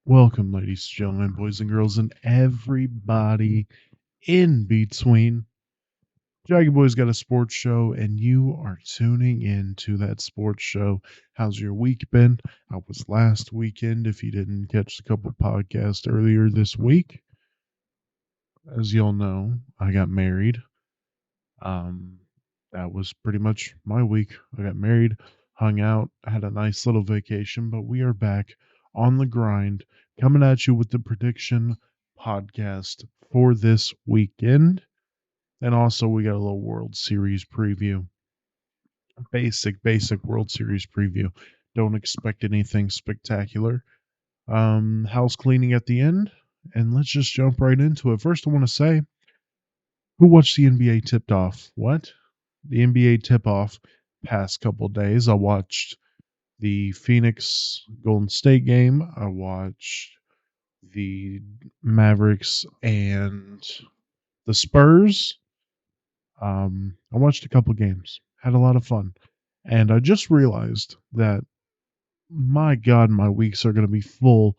Welcome, ladies and gentlemen, boys and girls, and everybody in between. Jaggy Boy's got a sports show, and you are tuning in to that sports show. How's your week been? How was last weekend? If you didn't catch a couple podcasts earlier this week, as y'all know, I got married. Um, that was pretty much my week. I got married, hung out, had a nice little vacation, but we are back on the grind, coming at you with the prediction podcast for this weekend. And also, we got a little World Series preview. Basic World Series preview. Don't expect anything spectacular. House cleaning at the end. And let's just jump right into it. First, I want to say, who watched the NBA tipped off? What? The NBA tip off past couple days. I watched the Phoenix Golden State game. I watched the Mavericks and the Spurs. I watched a couple games, had a lot of fun, and I just realized that my God, my weeks are going to be full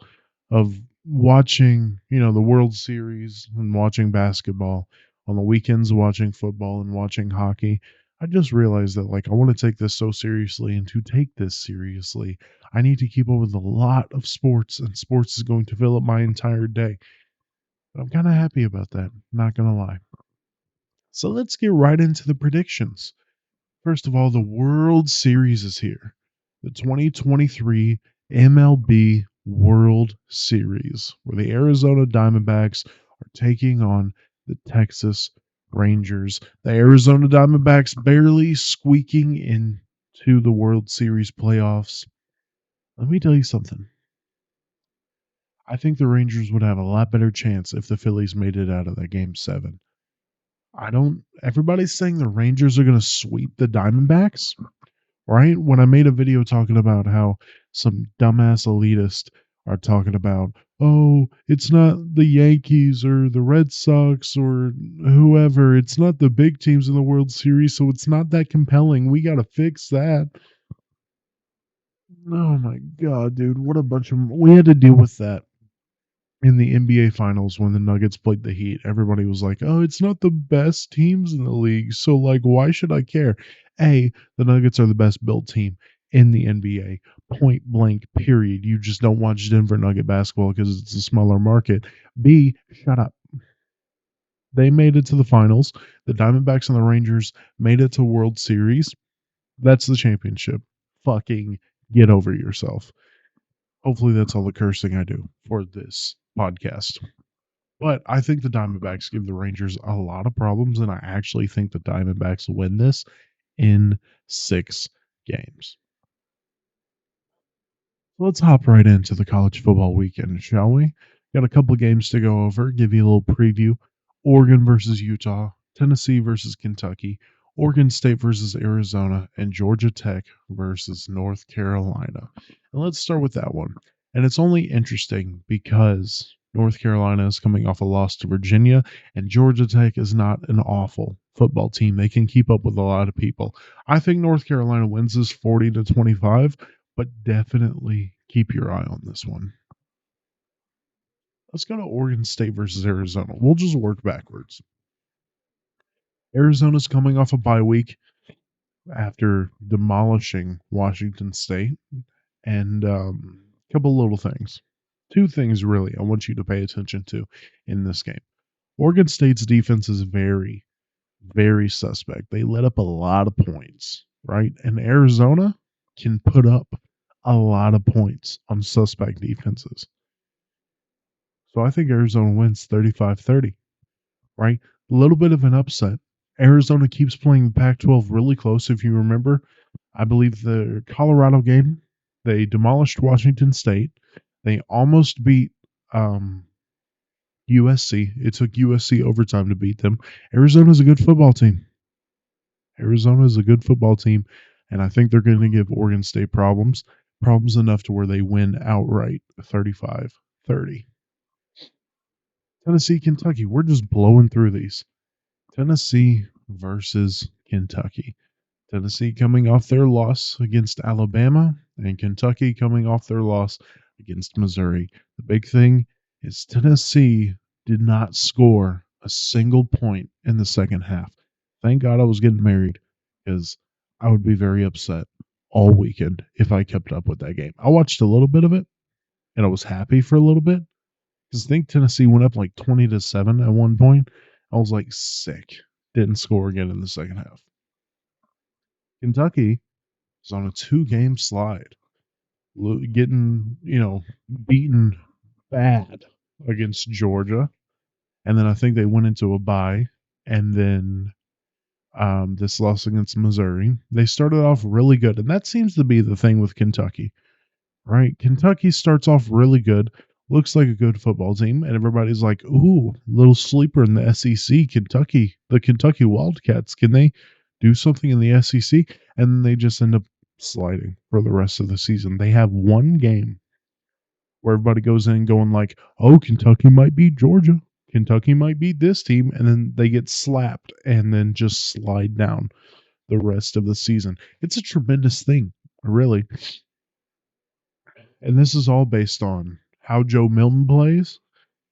of watching, the World Series and watching basketball. On the weekends, watching football and watching hockey. I just realized that, I want to take this so seriously, and to take this seriously, I need to keep up with a lot of sports, and sports is going to fill up my entire day. But I'm kind of happy about that, not going to lie. So let's get right into the predictions. First of all, the World Series is here. The 2023 MLB World Series, where the Arizona Diamondbacks are taking on the Texas Rangers. The Arizona Diamondbacks barely squeaking into the World Series playoffs. Let me tell you something. I think the Rangers would have a lot better chance if the Phillies made it out of that game 7. Everybody's saying the Rangers are going to sweep the Diamondbacks. Right? When I made a video talking about how some dumbass elitist are talking about, oh, it's not the Yankees or the Red Sox or whoever. It's not the big teams in the World Series, so it's not that compelling. We got to fix that. Oh my God, dude. What a bunch of. We had to deal with that in the NBA Finals when the Nuggets played the Heat. Everybody was like, "Oh, it's not the best teams in the league, so why should I care?" A, the Nuggets are the best built team in the NBA. Point blank. Period. You just don't watch Denver Nugget basketball because it's a smaller market. B, shut up. They made it to the finals. The Diamondbacks and the Rangers made it to World Series. That's the championship. Fucking get over yourself. Hopefully, that's all the cursing I do for this podcast. But I think the Diamondbacks give the Rangers a lot of problems, and I actually think the Diamondbacks win this in 6 games. Let's hop right into the college football weekend, shall we? Got a couple games to go over, give you a little preview. Oregon versus Utah, Tennessee versus Kentucky, Oregon State versus Arizona, and Georgia Tech versus North Carolina. And let's start with that one. And it's only interesting because North Carolina is coming off a loss to Virginia, and Georgia Tech is not an awful football team. They can keep up with a lot of people. I think North Carolina wins this 40-25, but definitely keep your eye on this one. Let's go to Oregon State versus Arizona. We'll just work backwards. Arizona's coming off a bye week after demolishing Washington State. And a couple little things. 2 things, really, I want you to pay attention to in this game. Oregon State's defense is very, very suspect. They let up a lot of points, right? And Arizona can put up a lot of points on suspect defenses. So I think Arizona wins 35-30, right? A little bit of an upset. Arizona keeps playing the Pac 12 really close. If you remember, I believe the Colorado game, they demolished Washington State. They almost beat USC. It took USC overtime to beat them. Arizona's a good football team. Arizona is a good football team, and I think they're going to give Oregon State problems enough to where they win outright 35-30. Tennessee, Kentucky. We're just blowing through these. Tennessee versus Kentucky. Tennessee coming off their loss against Alabama, and Kentucky coming off their loss against Missouri. The big thing is Tennessee did not score a single point in the second half. Thank God I was getting married because I would be very upset all weekend if I kept up with that game. I watched a little bit of it and I was happy for a little bit because I think Tennessee went up like 20-7 at one point. I was like sick. Didn't score again in the second half. Kentucky is on a 2-game slide, getting, beaten bad against Georgia. And then I think they went into a bye. And then this loss against Missouri. They started off really good. And that seems to be the thing with Kentucky, right? Kentucky starts off really good, looks like a good football team. And everybody's like, ooh, little sleeper in the SEC, Kentucky, the Kentucky Wildcats. Can they do something in the SEC? And they just end up sliding for the rest of the season. They have one game where everybody goes in going like, "Oh, Kentucky might beat Georgia. Kentucky might beat this team," and then they get slapped and then just slide down the rest of the season. It's a tremendous thing, really. And this is all based on how Joe Milton plays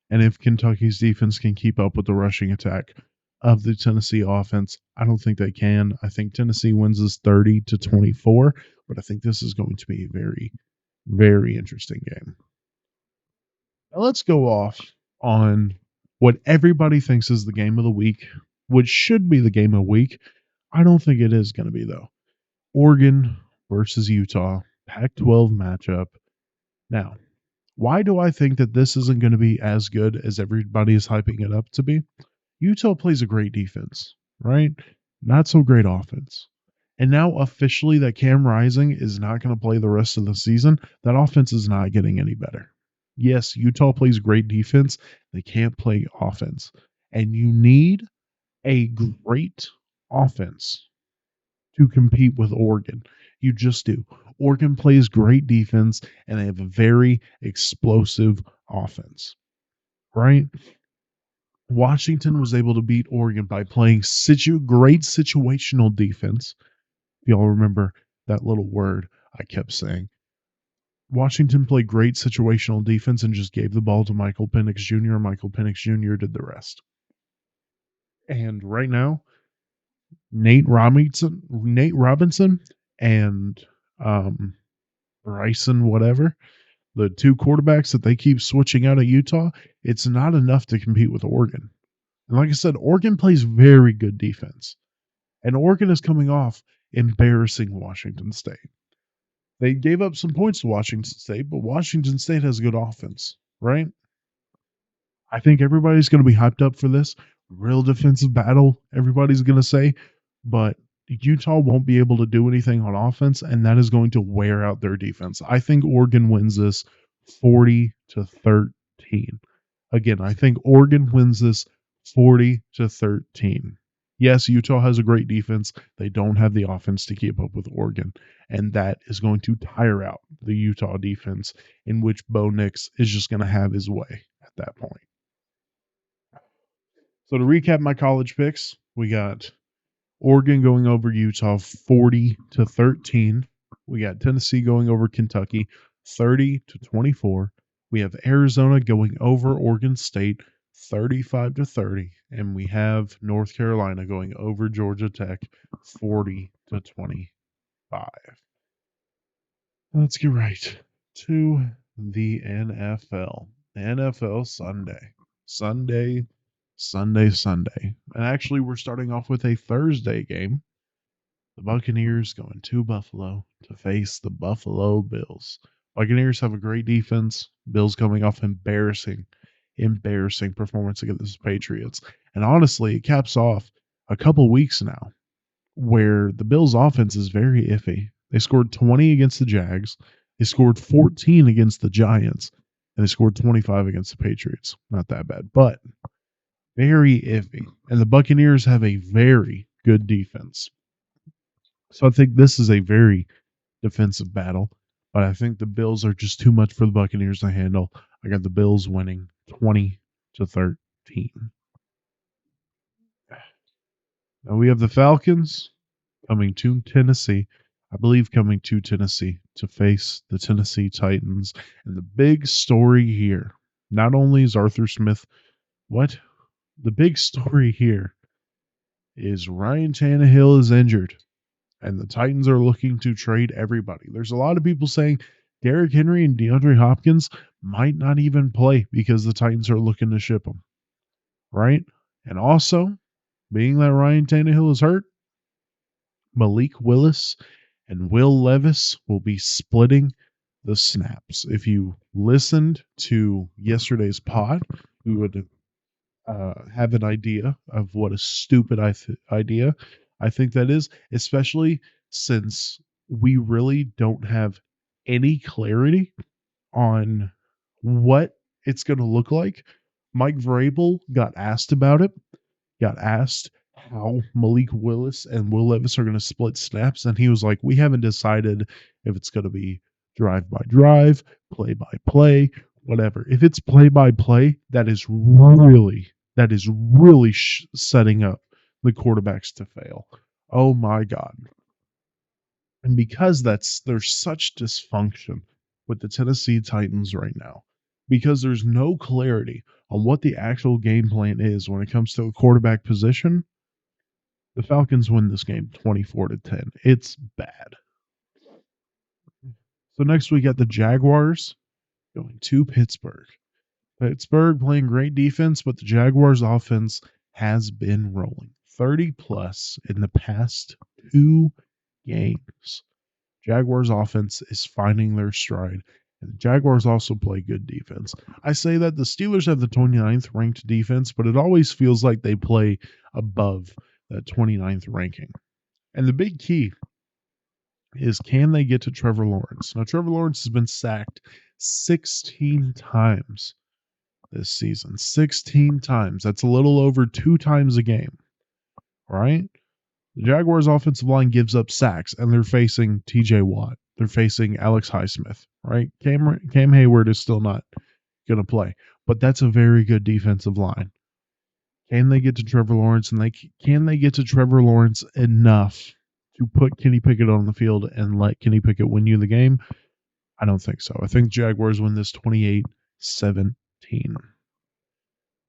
and if Kentucky's defense can keep up with the rushing attack of the Tennessee offense. I don't think they can. I think Tennessee wins this 30-24, but I think this is going to be a very, very interesting game. Now let's go off on what everybody thinks is the game of the week, which should be the game of the week. I don't think it is going to be, though. Oregon versus Utah, Pac 12 matchup. Now, why do I think that this isn't going to be as good as everybody is hyping it up to be? Utah plays a great defense, right? Not so great offense. And now officially that Cam Rising is not going to play the rest of the season, that offense is not getting any better. Yes, Utah plays great defense. They can't play offense. And you need a great offense to compete with Oregon. You just do. Oregon plays great defense and they have a very explosive offense, right? Washington was able to beat Oregon by playing great situational defense. If y'all remember that little word I kept saying. Washington played great situational defense and just gave the ball to Michael Penix Jr. Michael Penix Jr. did the rest. And right now, Nate Robinson and Bryson, whatever, the two quarterbacks that they keep switching out at Utah, it's not enough to compete with Oregon. And like I said, Oregon plays very good defense. And Oregon is coming off embarrassing Washington State. They gave up some points to Washington State, but Washington State has good offense, right? I think everybody's going to be hyped up for this real defensive battle, everybody's going to say, but Utah won't be able to do anything on offense, and that is going to wear out their defense. I think Oregon wins this 40-13. Again, I think Oregon wins this 40-13. Yes, Utah has a great defense. They don't have the offense to keep up with Oregon, and that is going to tire out the Utah defense, in which Bo Nix is just going to have his way at that point. So to recap my college picks, we got Oregon going over Utah 40-13. We got Tennessee going over Kentucky 30-24. We have Arizona going over Oregon State 35-30, and we have North Carolina going over Georgia Tech 40-25. Let's get right to the NFL. NFL Sunday. Sunday. And actually, we're starting off with a Thursday game. The Buccaneers going to Buffalo to face the Buffalo Bills. Buccaneers have a great defense. Bills coming off embarrassing performance against the Patriots. And honestly, it caps off a couple weeks now where the Bills' offense is very iffy. They scored 20 against the Jags. They scored 14 against the Giants. And they scored 25 against the Patriots. Not that bad, but very iffy. And the Buccaneers have a very good defense. So I think this is a very defensive battle. But I think the Bills are just too much for the Buccaneers to handle. I got the Bills winning 20-13. Now we have the Falcons coming to Tennessee. I believe, coming to Tennessee to face the Tennessee Titans. And the big story here, not only is Arthur Smith, what? The big story here is Ryan Tannehill is injured, and the Titans are looking to trade everybody. There's a lot of people saying Derrick Henry and DeAndre Hopkins might not even play because the Titans are looking to ship them, right? And also, being that Ryan Tannehill is hurt, Malik Willis and Will Levis will be splitting the snaps. If you listened to yesterday's pod, you would have an idea of what a stupid idea I think that is, especially since we really don't have any clarity on what it's going to look like. Mike Vrabel got asked about it, got asked how Malik Willis and Will Levis are going to split snaps, and he was like, "We haven't decided if it's going to be drive by drive, play by play, whatever. If it's play by play, that is really setting up the quarterbacks to fail. Oh my God!" And because there's such dysfunction with the Tennessee Titans right now, because there's no clarity on what the actual game plan is when it comes to a quarterback position, the Falcons win this game 24-10. It's bad. So next we got the Jaguars going to Pittsburgh. Pittsburgh playing great defense, but the Jaguars offense has been rolling 30 plus in the past 2 games. Jaguars offense is finding their stride, and the Jaguars also play good defense. I say that the Steelers have the 29th ranked defense, but it always feels like they play above that 29th ranking. And the big key is, can they get to Trevor Lawrence? Now, Trevor Lawrence has been sacked 16 times this season. 16 times. That's a little over 2 times a game, right? The Jaguars' offensive line gives up sacks, and they're facing TJ Watt. They're facing Alex Highsmith, right? Cam Hayward is still not going to play, but that's a very good defensive line. Can they get to Trevor Lawrence, and can they get to Trevor Lawrence enough to put Kenny Pickett on the field and let Kenny Pickett win you the game? I don't think so. I think Jaguars win this 28-17.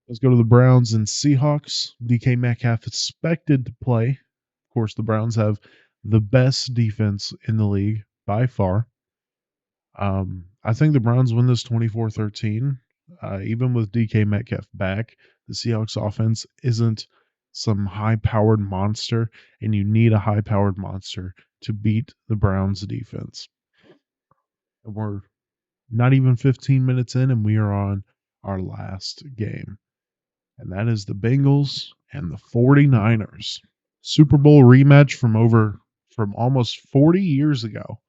Let's go to the Browns and Seahawks. DK Metcalf expected to play. Of course, the Browns have the best defense in the league by far. I think the Browns win this 24-13. Even with DK Metcalf back, the Seahawks offense isn't some high-powered monster, and you need a high-powered monster to beat the Browns defense. And we're not even 15 minutes in, and we are on our last game. And that is the Bengals and the 49ers. Super Bowl rematch from almost 40 years ago,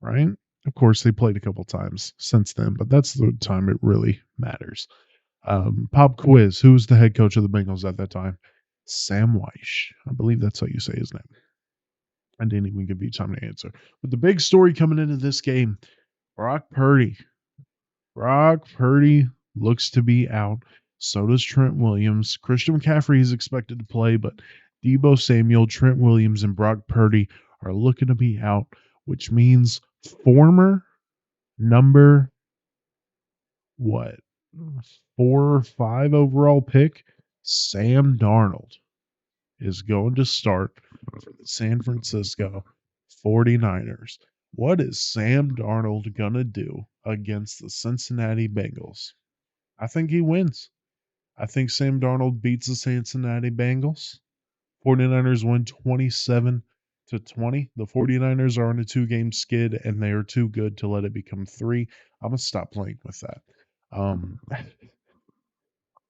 right? Of course, they played a couple times since then, but that's the time it really matters. Pop quiz. Who was the head coach of the Bengals at that time? Sam Weish. I believe that's how you say his name. I didn't even give you time to answer. But the big story coming into this game, Brock Purdy. Brock Purdy looks to be out. So does Trent Williams. Christian McCaffrey is expected to play, but Deebo Samuel, Trent Williams, and Brock Purdy are looking to be out, which means former number, 4 or 5 overall pick, Sam Darnold, is going to start for the San Francisco 49ers. What is Sam Darnold going to do against the Cincinnati Bengals? I think he wins. I think Sam Darnold beats the Cincinnati Bengals. 49ers win 27-20. The 49ers are on a 2-game skid, and they are too good to let it become 3. I'm going to stop playing with that.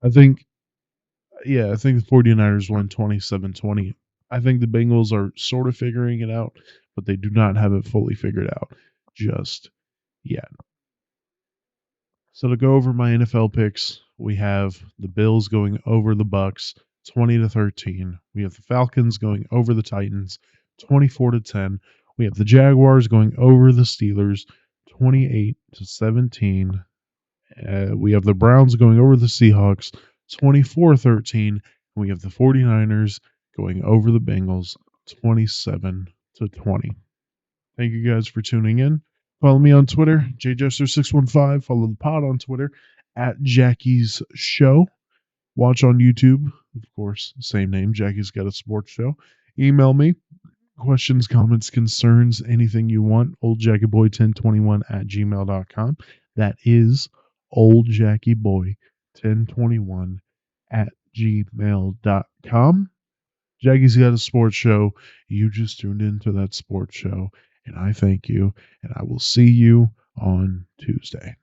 I think the 49ers win 27-20. I think the Bengals are sort of figuring it out, but they do not have it fully figured out just yet. So to go over my NFL picks, we have the Bills going over the Bucks 20-13. We have the Falcons going over the Titans 24-10. We have the Jaguars going over the Steelers 28-17. We have the Browns going over the Seahawks 24-13. We have the 49ers going over the Bengals 27-20. Thank you guys for tuning in. Follow me on Twitter, jjester615. Follow the pod on Twitter at Jackie's Show. Watch on YouTube, of course, same name, Jackie's Got a Sports Show. Email me, questions, comments, concerns, anything you want, oldjackieboy1021 at gmail.com. That is oldjackieboy1021 at gmail.com. Jackie's Got a Sports Show. You just tuned into that sports show, and I thank you, and I will see you on Tuesday.